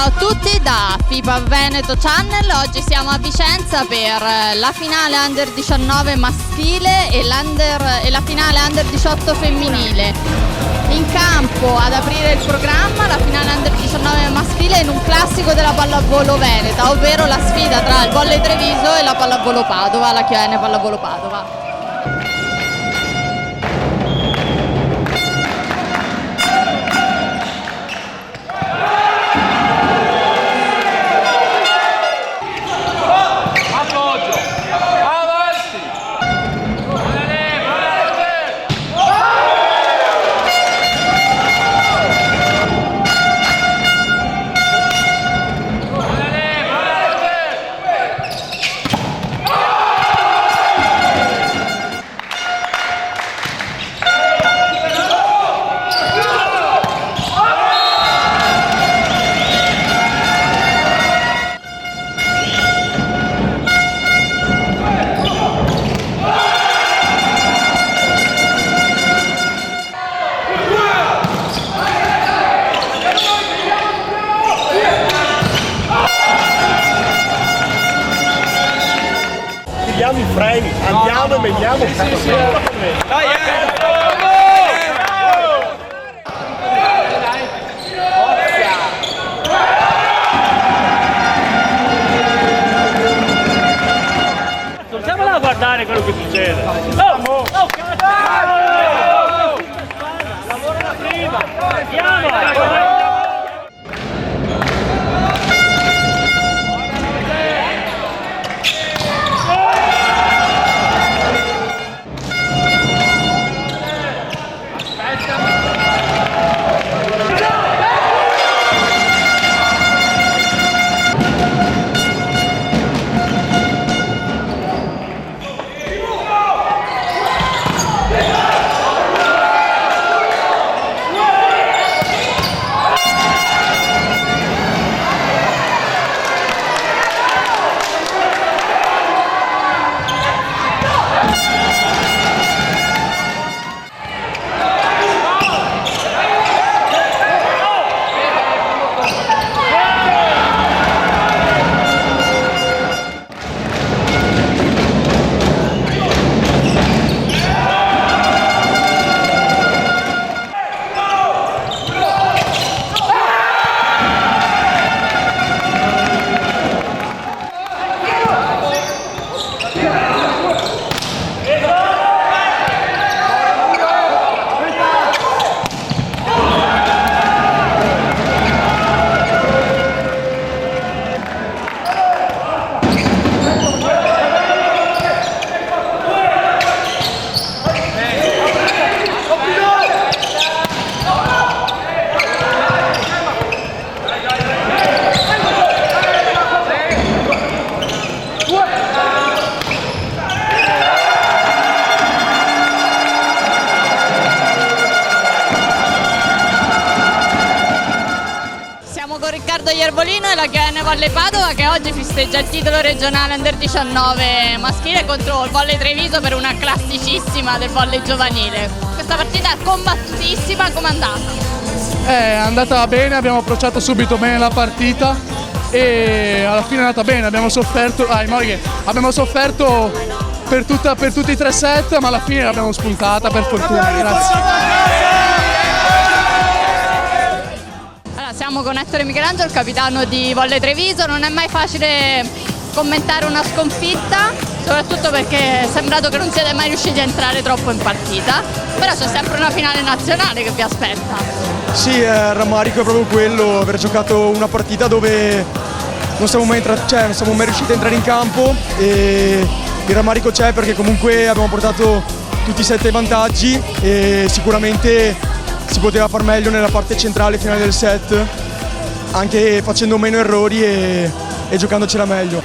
Ciao a tutti da FIBA Veneto Channel. Oggi siamo a Vicenza per la finale Under 19 maschile e la finale Under 18 femminile. In campo ad aprire il programma la finale Under 19 maschile in un classico della pallavolo veneta, ovvero la sfida tra il Volley Treviso e la pallavolo Padova, la Chiene Pallavolo Padova. Tiriamo i freni, andiamo e veniamo. Dai, non stiamo là a guardare quello che succede. Lavora prima, andiamo. Con Riccardo Iervolino e la Chiene Volley Padova, che oggi festeggia il titolo regionale Under 19 maschile contro il Volley Treviso per una classicissima del volley giovanile. Questa partita è combattutissima, com'è andata? È andata bene, abbiamo approcciato subito bene la partita e alla fine è andata bene, abbiamo sofferto per tutti i 3 set, ma alla fine l'abbiamo spuntata per fortuna, grazie. Siamo con Ettore Michelangelo, il capitano di Volley Treviso. Non è mai facile commentare una sconfitta, soprattutto perché è sembrato che non siete mai riusciti a entrare troppo in partita, però c'è sempre una finale nazionale che vi aspetta. Sì, il rammarico è proprio quello, aver giocato una partita dove non siamo mai riusciti a entrare in campo, e il rammarico c'è perché comunque abbiamo portato tutti i 7 vantaggi e sicuramente si poteva far meglio nella parte centrale finale del set, anche facendo meno errori e giocandocela meglio.